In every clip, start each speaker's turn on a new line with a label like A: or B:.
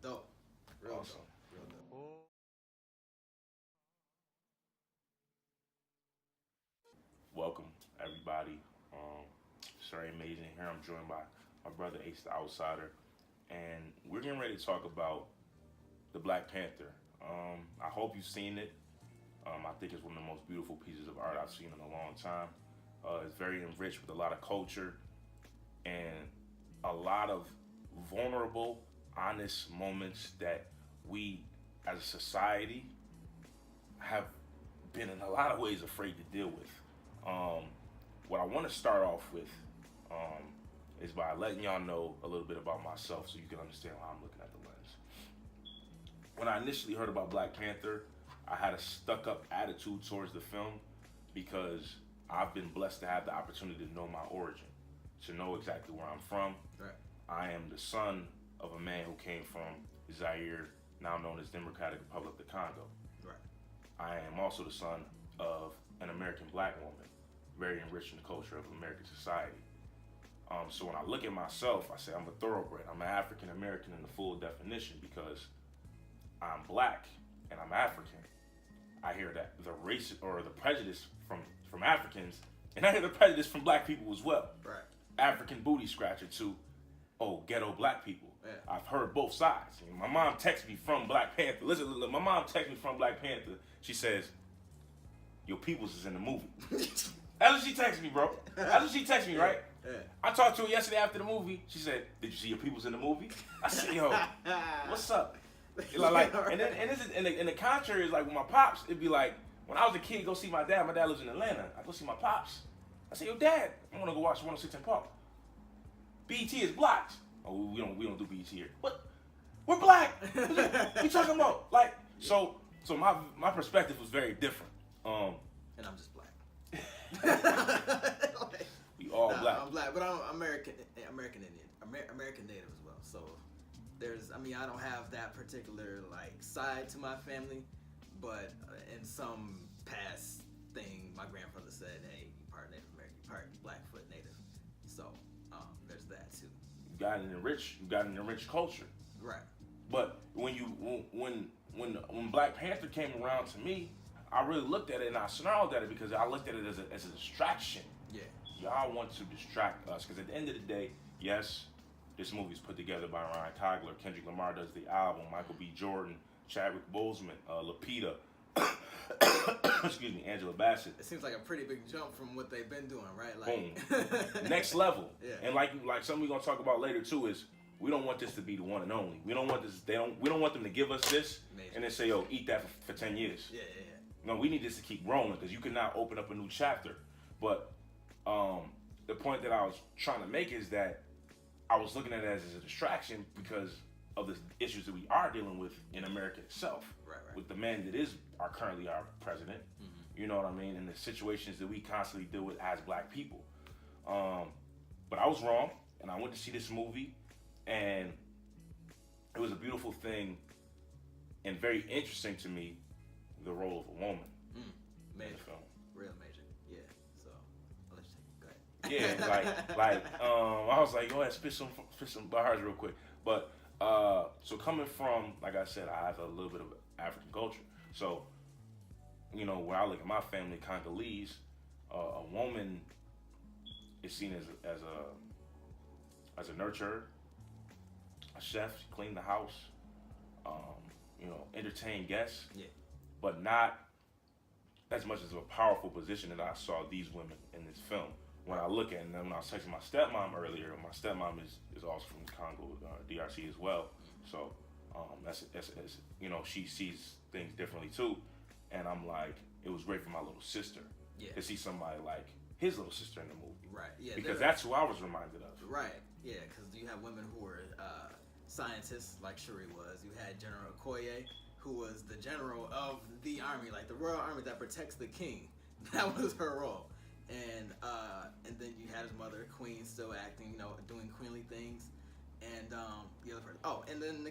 A: Dope. Real
B: Awesome.
A: dope. Real dope.
B: Welcome, everybody. It's very amazing here. I'm joined by my brother Ace the Outsider, and we're getting ready to talk about the Black Panther. I hope you've seen it. I think it's one of the most beautiful pieces of art I've seen in a long time. It's very enriched with a lot of culture and a lot of vulnerable, honest moments that we as a society have been in a lot of ways afraid to deal with. What I want to start off with is by letting y'all know a little bit about myself so you can understand how I'm looking at the lens. When I initially heard about Black Panther, I had a stuck-up attitude towards the film because I've been blessed to have the opportunity to know my origin, to know exactly where I'm from.
A: Right.
B: I am the son of a man who came from Zaire, now known as Democratic Republic of the Congo.
A: Right.
B: I am also the son of an American black woman, very enriched in the culture of American society. So when I look at myself, I say I'm a thoroughbred. I'm an African American in the full definition because I'm black and I'm African. I hear that the race or the prejudice from Africans, and I hear the prejudice from black people as well.
A: Right.
B: African booty scratcher to, oh, ghetto black people.
A: Yeah.
B: I've heard both sides. My mom texts me from Black Panther. Listen, my mom texts me from Black Panther. She says, your peoples is in the movie. That's what she texted me, bro. That's what she texted me, right?
A: Yeah.
B: I talked to her yesterday after the movie. She said, did you see your peoples in the movie? I said, yo, what's up? Like, and the contrary is like with my pops, it'd be like, when I was a kid, go see my dad. My dad lives in Atlanta. I go see my pops. I say, yo, Dad, I want to go watch 106 and Park. BET is blocked. Oh, we don't do BET here. What? We're black. What you talking about? Like, so my perspective was very different.
A: And I'm just black.
B: We all black.
A: I'm black, but I'm American Indian, American Native as well. So I don't have that particular like side to my family, but in some past thing, my grandfather said, "Hey, you part Native American, you part Blackfoot Native." So there's that too.
B: You got an enriched culture.
A: Right.
B: But when Black Panther came around to me, I really looked at it and I snarled at it because I looked at it as a distraction.
A: Yeah.
B: Y'all want to distract us because at the end of the day, yes, this movie's put together by Ryan Coogler. Kendrick Lamar does the album. Michael B. Jordan, Chadwick Boseman, Lupita, excuse me, Angela Bassett.
A: It seems like a pretty big jump from what they've been doing, right?
B: Boom. Next level.
A: Yeah.
B: And like something we're gonna talk about later too is we don't want this to be the one and only. We don't want this. We don't want them to give us this and then say, "Yo, eat that for 10 years."
A: Yeah.
B: No, we need this to keep rolling because you can now open up a new chapter. But the point that I was trying to make is that I was looking at it as a distraction because of the issues that we are dealing with in America itself.
A: Right.
B: With the man that is currently our president. Mm-hmm. You know what I mean? And the situations that we constantly deal with as black people. But I was wrong, and I went to see this movie, and it was a beautiful thing and very interesting to me, the role of a woman
A: Major.
B: in the film.
A: Real major. Yeah. So I'll let you take it. Go ahead.
B: Yeah, I was like, go ahead, spit some bars real quick. But so coming from, like I said, I have a little bit of African culture. So, you know, when I look at my family, Congolese, a woman is seen as a nurturer, a chef, she clean the house, entertain guests.
A: Yeah.
B: But not as much as a powerful position that I saw these women in this film. When I look at it, and then when I was texting my stepmom earlier, my stepmom is also from Congo, DRC as well. So that's she sees things differently too. And I'm like, it was great for my little sister to see somebody like his little sister in the movie.
A: Right. Yeah.
B: Because that's who I was reminded of.
A: Right. Yeah. Because you have women who were scientists like Shuri was. You had General Okoye, who was the general of the army, like the royal army that protects the king. That was her role. And then you had his mother, Queen, still acting, doing queenly things. And the other person, and then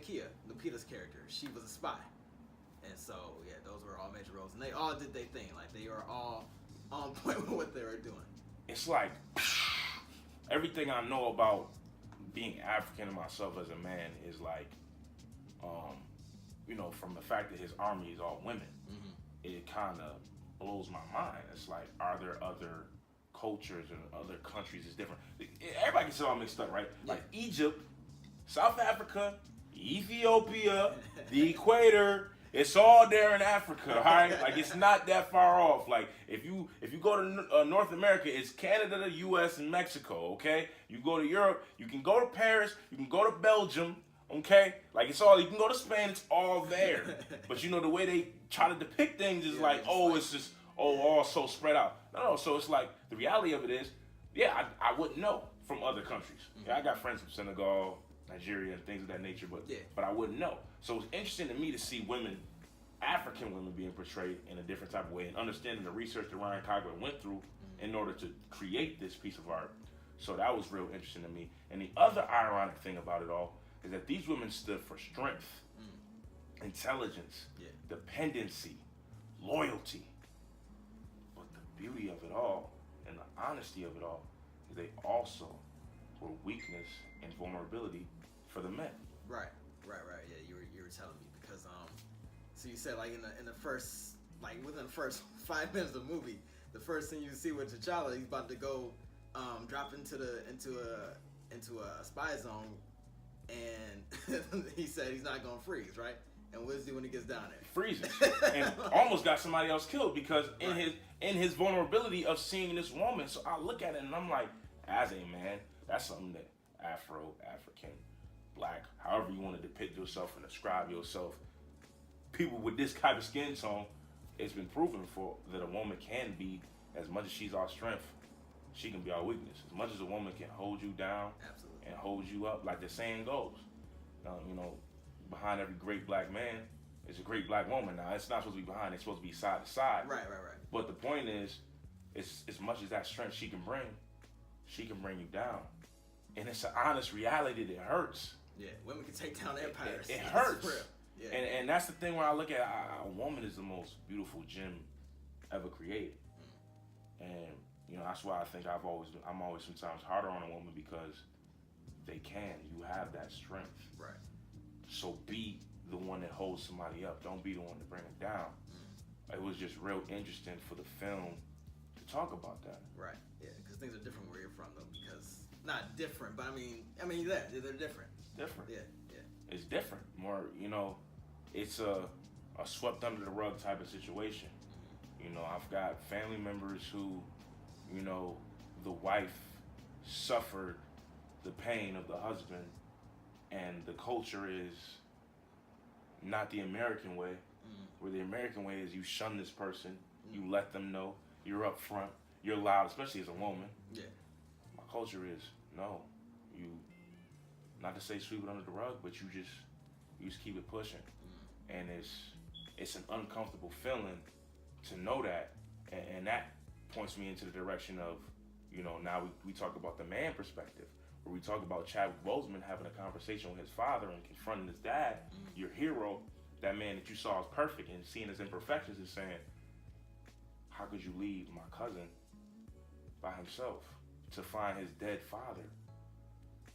A: Lupita's character, she was a spy. And so, yeah, those were all major roles. And they all did their thing. Like, they were all on point with what they were doing.
B: It's like everything I know about being African and myself as a man is like, you know, from the fact that his army is all women, it kind of blows my mind. It's like, are there other cultures and other countries is different? Everybody gets it all mixed up, right?
A: Yeah.
B: Like Egypt, South Africa, Ethiopia, the equator. It's all there in Africa, all right? Like, it's not that far off. Like, if you go to North America, it's Canada, the U.S., and Mexico, okay? You go to Europe, you can go to Paris, you can go to Belgium, okay? Like, it's all, you can go to Spain, it's all there. But, you know, the way they try to depict things is like, oh, it's just, all so spread out. No, so it's like, the reality of it is, yeah, I wouldn't know from other countries. Yeah, I got friends from Senegal, Nigeria, and things of that nature, but I wouldn't know. So it's interesting to me to see women, African women, being portrayed in a different type of way, and understanding the research that Ryan Coogler went through in order to create this piece of art. So that was real interesting to me. And the other ironic thing about it all is that these women stood for strength, intelligence, dependency, loyalty. But the beauty of it all and the honesty of it all is they also were weakness and vulnerability for the men.
A: Right. Yeah, you were telling me because so you said like in the first, like within the first 5 minutes of the movie, the first thing you see with T'Challa, he's about to go drop into a spy zone, and he said he's not gonna freeze, right? And what does he when he gets down there?
B: Freezes and almost got somebody else killed because in his vulnerability of seeing this woman. So I look at it and I'm like, as a man, that's something that African, Black, however you want to depict yourself and describe yourself, people with this type of skin tone, it's been proven for that a woman can be, as much as she's our strength, she can be our weakness. As much as a woman can hold you down,
A: absolutely,
B: and hold you up, like the saying goes. You know, behind every great Black man is a great Black woman. Now, it's not supposed to be behind; it's supposed to be side to side.
A: Right.
B: But the point is, it's as much as that strength she can bring you down, and it's an honest reality that hurts.
A: Yeah, women can take down empires.
B: It hurts.
A: Real. Yeah.
B: And that's the thing when I look at a woman is the most beautiful gem ever created. And you know, that's why I think I'm always sometimes harder on a woman because you have that strength.
A: Right.
B: So be the one that holds somebody up. Don't be the one to bring them down. It was just real interesting for the film to talk about that.
A: Right. Yeah, because things are different where you're from though. Because not different, but I mean, they're different.
B: Different.
A: Yeah.
B: It's different. More, you know, it's a swept under the rug type of situation. You know, I've got family members who, you know, the wife suffered the pain of the husband, and the culture is not the American way, where the American way is you shun this person, you let them know, you're up front, you're loud, especially as a woman.
A: Yeah.
B: My culture is, no, you, not to say sweep it under the rug, but you just keep it pushing. And it's an uncomfortable feeling to know that, and that points me into the direction of, you know, now we talk about the man perspective, where we talk about Chadwick Boseman having a conversation with his father and confronting his dad, your hero, that man that you saw as perfect and seeing his imperfections, is saying, how could you leave my cousin by himself to find his dead father?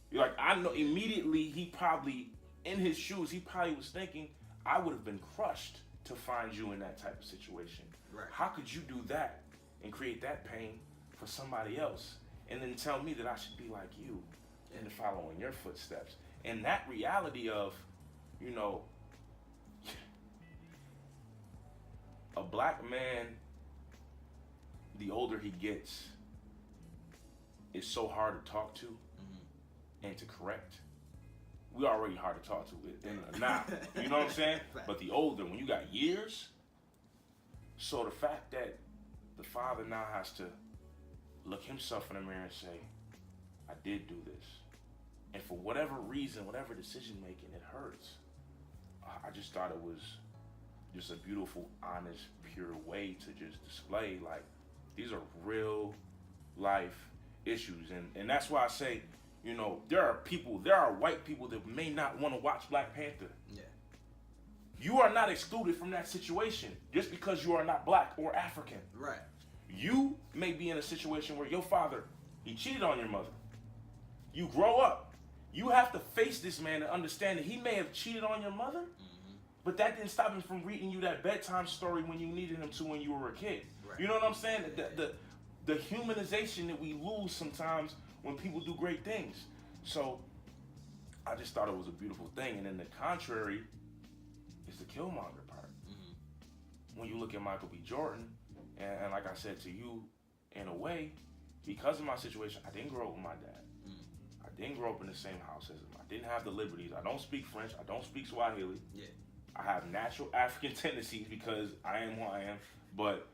B: You're like, I know immediately he probably, in his shoes, he probably was thinking, I would have been crushed to find you in that type of situation.
A: Right.
B: How could you do that and create that pain for somebody else and then tell me that I should be like you and to follow in your footsteps? And that reality of, you know, a Black man, the older he gets, is so hard to talk to and to correct. We already hard to talk to now, you know what I'm saying? But the older, when you got years, so the fact that the father now has to look himself in the mirror and say, I did do this. And for whatever reason, whatever decision making, it hurts. I just thought it was just a beautiful, honest, pure way to just display, like, these are real life issues. And that's why I say, you know, there are white people that may not want to watch Black Panther.
A: Yeah.
B: You are not excluded from that situation just because you are not Black or African.
A: Right.
B: You may be in a situation where your father, he cheated on your mother. You grow up. You have to face this man and understand that he may have cheated on your mother, but that didn't stop him from reading you that bedtime story when you needed him to when you were a kid.
A: Right.
B: You know what I'm saying? The humanization that we lose sometimes when people do great things. So I just thought it was a beautiful thing. And then the contrary is the Killmonger part. When you look at Michael B. Jordan, and like I said to you, in a way, because of my situation, I didn't grow up with my dad. I didn't grow up in the same house as him. I didn't have the liberties. I don't speak French. I don't speak Swahili.
A: Yeah.
B: I have natural African tendencies because I am who I am. But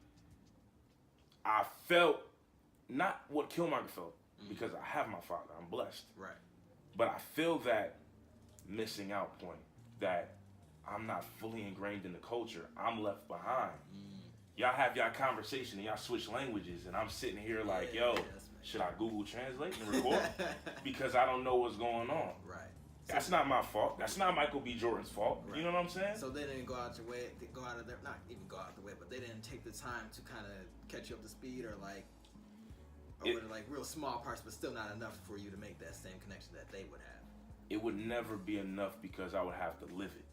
B: I felt not what Killmonger felt because I have my father. I'm blessed.
A: Right.
B: But I feel that missing out point, that I'm not fully ingrained in the culture. I'm left behind. Y'all have y'all conversation and y'all switch languages, and I'm sitting here like, yo, should I Google Translate and record? Because I don't know what's going on.
A: Right.
B: That's not my fault. That's not Michael B. Jordan's fault.
A: Right.
B: You know what I'm saying?
A: So they didn't go out your way, not even go out the way, but they didn't take the time to kind of catch you up to speed, or with like real small parts, but still not enough for you to make that same connection that they would have.
B: It would never be enough because I would have to live it.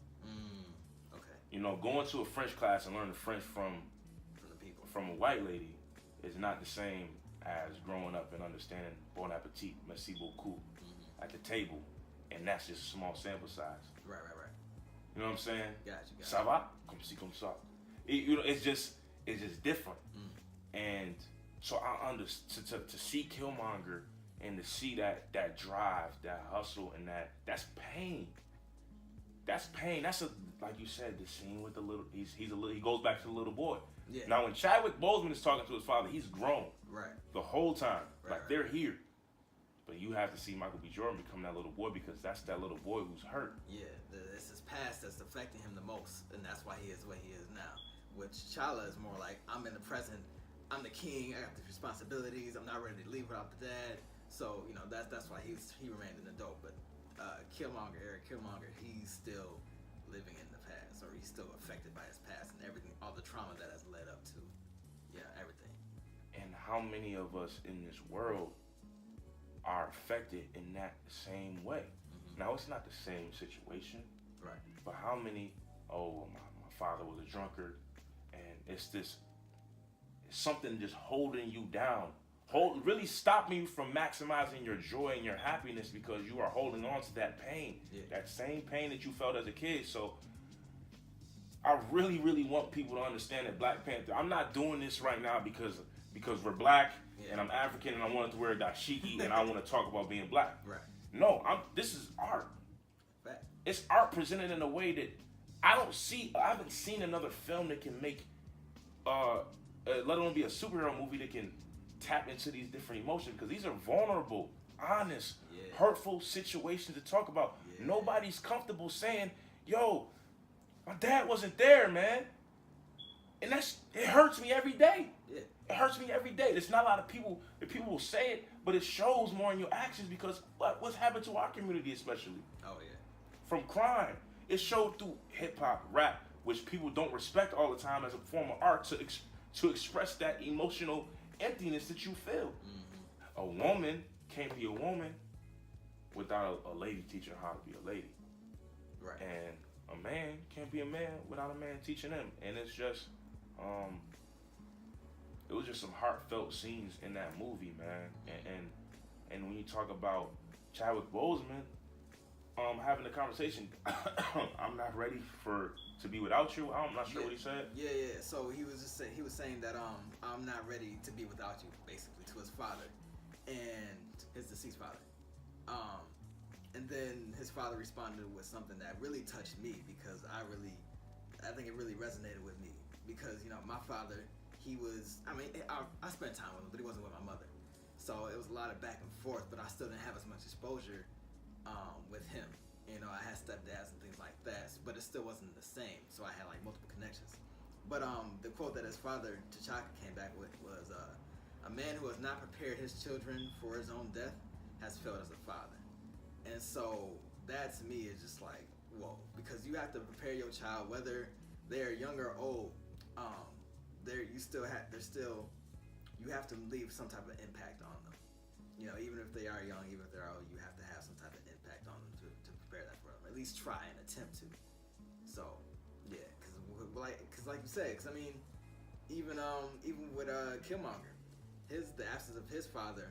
A: Okay.
B: You know, going to a French class and learning French from
A: the people,
B: from a white lady is not the same as growing up and understanding bon appetit, merci beaucoup at the table, and that's just a small sample size.
A: Right.
B: You know what I'm saying?
A: Gotcha.
B: Ça va? Comme ci, comme ça. You know, it's just different. And so I understand to see Killmonger and to see that drive, that hustle, and that's pain. That's pain. That's like you said, the scene with the little. He goes back to the little boy.
A: Yeah.
B: Now when Chadwick Boseman is talking to his father, he's grown.
A: Right.
B: The whole time,
A: Right.
B: they're here. But you have to see Michael B. Jordan become that little boy because that's that little boy who's hurt.
A: Yeah, it's his past that's affecting him the most, and that's why he is the way he is now. Which T'Challa is more like, I'm in the present, I'm the king, I got the responsibilities, I'm not ready to leave without the dad. So, you know, that's why he remained an adult. But Eric Killmonger, he's still living in the past, or he's still affected by his past and everything, all the trauma that has led up to, everything.
B: And how many of us in this world are affected in that same way? Now, it's not the same situation,
A: right?
B: But how many, my father was a drunkard, and it's something just holding you down. Really stopping you from maximizing your joy and your happiness because you are holding on to that pain, that same pain that you felt as a kid. So I really, really want people to understand that Black Panther, I'm not doing this right now because we're black and I'm African and I wanted to wear a dashiki and I want to talk about being black.
A: Right.
B: No, this is art.
A: Fact.
B: It's art presented in a way that I haven't seen another film that can make, let alone be a superhero movie that can tap into these different emotions, because these are vulnerable, honest, hurtful situations to talk about. Nobody's comfortable saying, yo, my dad wasn't there, man. And it hurts me every day.
A: Yeah.
B: It hurts me every day. There's not a lot of people will say it, but it shows more in your actions because what's happened to our community especially?
A: Oh, yeah.
B: From crime. It showed through hip-hop, rap, which people don't respect all the time as a form of art to express that emotional emptiness that you feel. A woman can't be a woman without a lady teaching her how to be a lady.
A: Right.
B: And a man can't be a man without a man teaching him. And it's just, it was just some heartfelt scenes in that movie, man. And when you talk about Chadwick Boseman, having the conversation, I'm not ready to be without you. I'm not sure what he said.
A: Yeah. So he was saying that I'm not ready to be without you, basically, to his father and his deceased father. And then his father responded with something that really touched me because I think it really resonated with me because, you know, my father, I spent time with him, but he wasn't with my mother. So it was a lot of back and forth, but I still didn't have as much exposure with him. You know, I had stepdads and things like that, but it still wasn't the same. So I had like multiple connections. But the quote that his father, T'Chaka, came back with was, "A man who has not prepared his children for his own death has failed as a father." And so that to me is just like, whoa, because you have to prepare your child, whether they're young or old. You have to leave some type of impact on them. You know, even if they are young, even if they're old, you have to have some type of impact least try and attempt to. So, yeah, because like you said, because I mean, even with Killmonger, the absence of his father,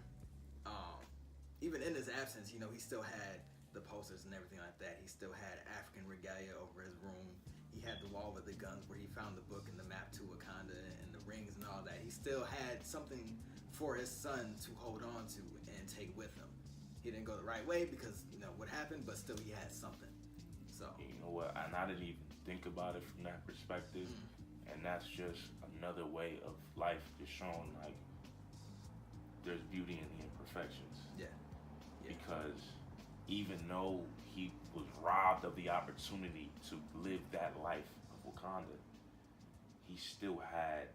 A: even in his absence, he still had the posters and everything like that. He still had African regalia over his room. He had the wall with the guns where he found the book and the map to Wakanda and the rings and all that. He still had something for his son to hold on to and take with him. He didn't go the right way because what happened, but still he had something. So
B: you know what? And I didn't even think about it from that perspective. And that's just another way of life, just showing like there's beauty in the imperfections.
A: Yeah.
B: Because even though he was robbed of the opportunity to live that life of Wakanda, he still had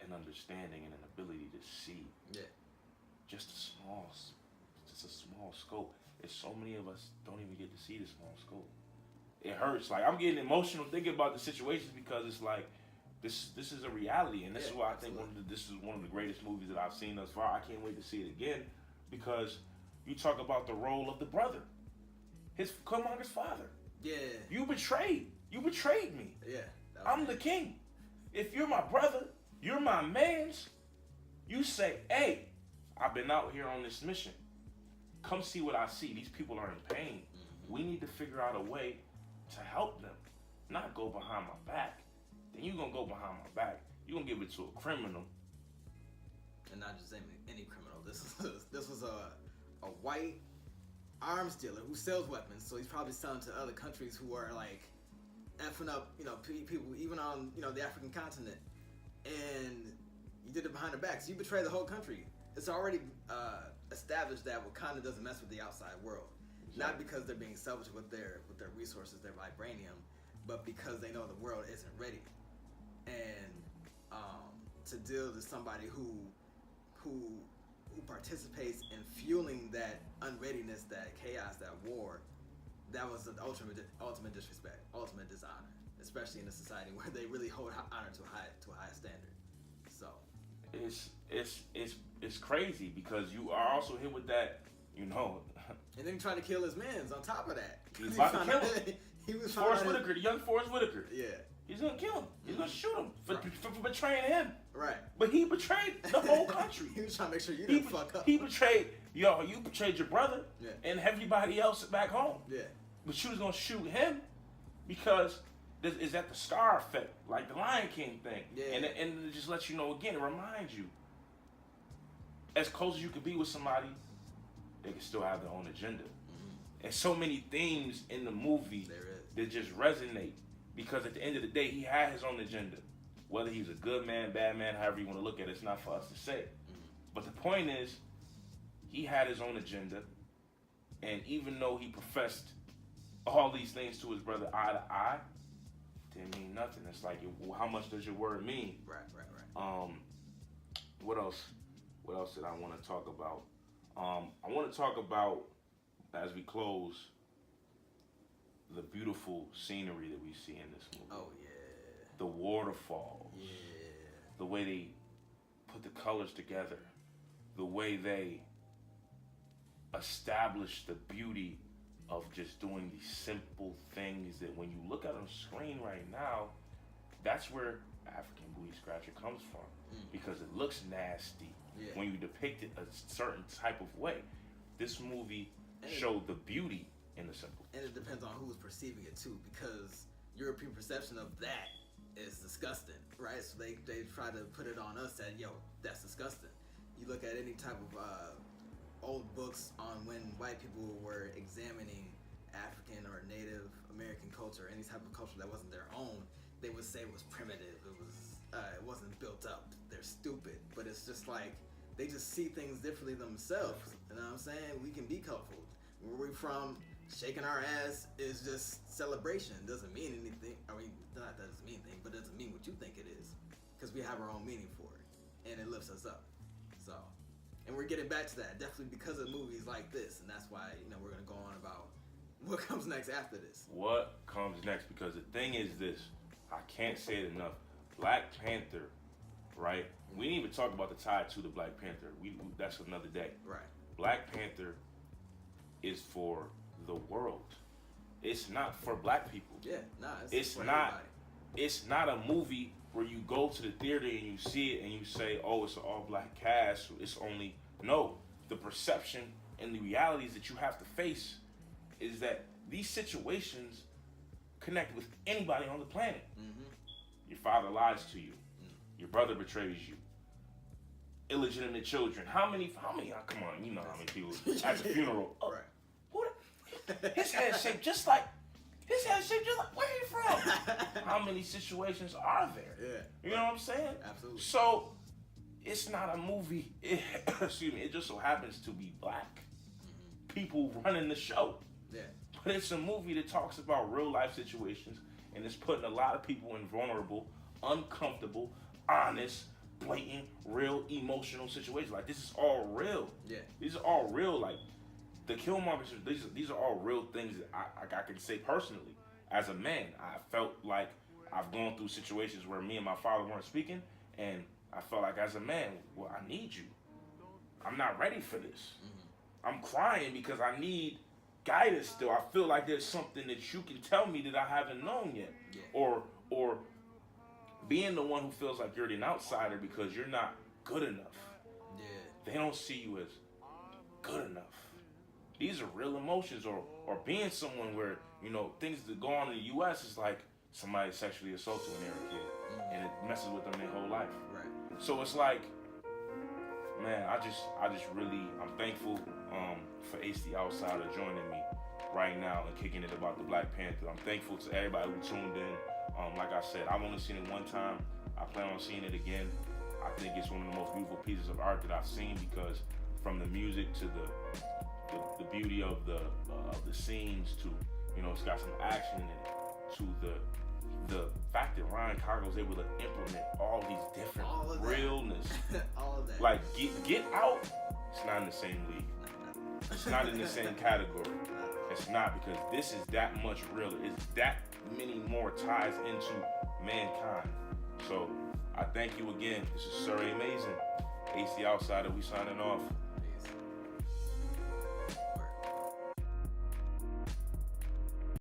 B: an understanding and an ability to see.
A: Yeah.
B: Just a small scope. There's so many of us don't even get to see the small scope. It hurts. Like, I'm getting emotional thinking about the situations because it's like this is a reality, and this is why I think this is one of the greatest movies that I've seen thus far. I can't wait to see it again because you talk about the role of the brother, Killmonger's father.
A: Yeah.
B: You betrayed me.
A: Yeah.
B: I'm the king. If you're my brother, you're my man's. You say, hey, I've been out here on this mission. Come see what I see. These people are in pain. Mm-hmm. We need to figure out a way to help them, not go behind my back. Then you're going to go behind my back. You're going to give it to a criminal.
A: And not just any criminal. This was a white arms dealer who sells weapons, so he's probably selling to other countries who are like effing up, people even on, the African continent. And you did it behind the back. So you betrayed the whole country. It's already established that Wakanda doesn't mess with the outside world. Exactly. Not because they're being selfish with their resources, their vibranium, but because they know the world isn't ready. And to deal with somebody who participates in fueling that unreadiness, that chaos, that war, that was the ultimate disrespect, ultimate dishonor, especially in a society where they really hold honor to a high standard. So it's crazy because you are also hit with that,
B: And
A: then he tried to kill his mans on top of that.
B: He's about to kill him.
A: He was
B: Forrest Whitaker, the young Forrest Whitaker.
A: Yeah.
B: He's gonna kill him. He's gonna shoot him for betraying him.
A: Right.
B: But he betrayed the whole country.
A: He was trying to make sure you didn't fuck up.
B: He betrayed you betrayed your brother and everybody else back home.
A: Yeah.
B: But you was gonna shoot him because is that the scar effect, like the Lion King thing.
A: Yeah.
B: And it just lets you know again, it reminds you, as close as you could be with somebody, they can still have their own agenda. Mm-hmm. And so many themes in the movie that just resonate because at the end of the day, he had his own agenda. Whether he's a good man, bad man, however you want to look at it, it's not for us to say. Mm-hmm. But the point is, he had his own agenda, and even though he professed all these things to his brother eye to eye, didn't mean nothing. It's like, how much does your word mean?
A: Right.
B: What else? What else did I want to talk about? I want to talk about, as we close, the beautiful scenery that we see in this movie.
A: Oh, yeah.
B: The waterfalls.
A: Yeah.
B: The way they put the colors together. The way they establish the beauty of just doing these simple things that when you look at on screen right now, that's where African Booty Scratcher comes from. Because it looks nasty when you depict it a certain type of way. This movie showed the beauty in the simple.
A: And it depends on who's perceiving it too, because European perception of that is disgusting, right? So they try to put it on us that, that's disgusting. You look at any type of old books on when white people were examining African or Native American culture, any type of culture that wasn't their own, they would say it was primitive. It wasn't built up. They're stupid. But it's just like they just see things differently themselves. You know what I'm saying? We can be colorful. Where we're from, shaking our ass is just celebration. It doesn't mean anything. I mean, not that it doesn't mean anything, but it doesn't mean what you think it is, because we have our own meaning for it, and it lifts us up. So, and we're getting back to that definitely because of movies like this, and that's why we're gonna go on about what comes next after this.
B: What comes next? Because the thing is this, I can't say it enough. Black Panther, right? We didn't even talk about the tie to the Black Panther. That's another day.
A: Right.
B: Black Panther is for the world. it's not for black people.
A: Yeah, nah,
B: It's
A: for
B: not.
A: everybody.
B: It's not a movie where you go to the theater and you see it and you say, "Oh, it's an all-black cast." It's only no. The perception and the realities that you have to face is that these situations connect with anybody on the planet.
A: Mm-hmm.
B: Your father lies to you. Your brother betrays you. Illegitimate children. How many? Oh, come on, you know how many people at the funeral. Oh,
A: Right.
B: what? His head shaped just like. Where are you from? How many situations are there?
A: Yeah.
B: You know what I'm saying?
A: Absolutely.
B: So, it's not a movie. Excuse me. It just so happens to be black people running the show.
A: Yeah.
B: But it's a movie that talks about real life situations, and it's putting a lot of people in vulnerable, uncomfortable, honest, blatant, real emotional situations. Like, this is all real.
A: Yeah.
B: These are all real. Like, the Killmonger, these are all real things that I can say personally. As a man, I felt like I've gone through situations where me and my father weren't speaking, and I felt like as a man, well, I need you. I'm not ready for this. I'm crying because I need guidance still. I feel like there's something that you can tell me that I haven't known yet.
A: Yeah.
B: Or being the one who feels like you're an outsider because you're not good enough.
A: Yeah.
B: They don't see you as good enough. These are real emotions, or being someone where, you know, things that go on in the U.S. is like somebody sexually assaults you when they're a kid, and it messes with them their whole life.
A: Right.
B: So it's like, man, I just really, I'm thankful for Ace the Outsider joining me right now and kicking it about the Black Panther. I'm thankful to everybody who tuned in. Like I said, I've only seen it one time. I plan on seeing it again. I think it's one of the most beautiful pieces of art that I've seen, because from the music to the beauty of the scenes to, you know, it's got some action in it, to the fact that Ryan Coogler was able to implement all these different realness.
A: All of that.
B: Like, Get Out, it's not in the same league. It's not in the same category. It's not, because this is that much realer. It's that many more ties into mankind. So I thank you again. This is Sir Amazing. Ace the Outsider, we signing off.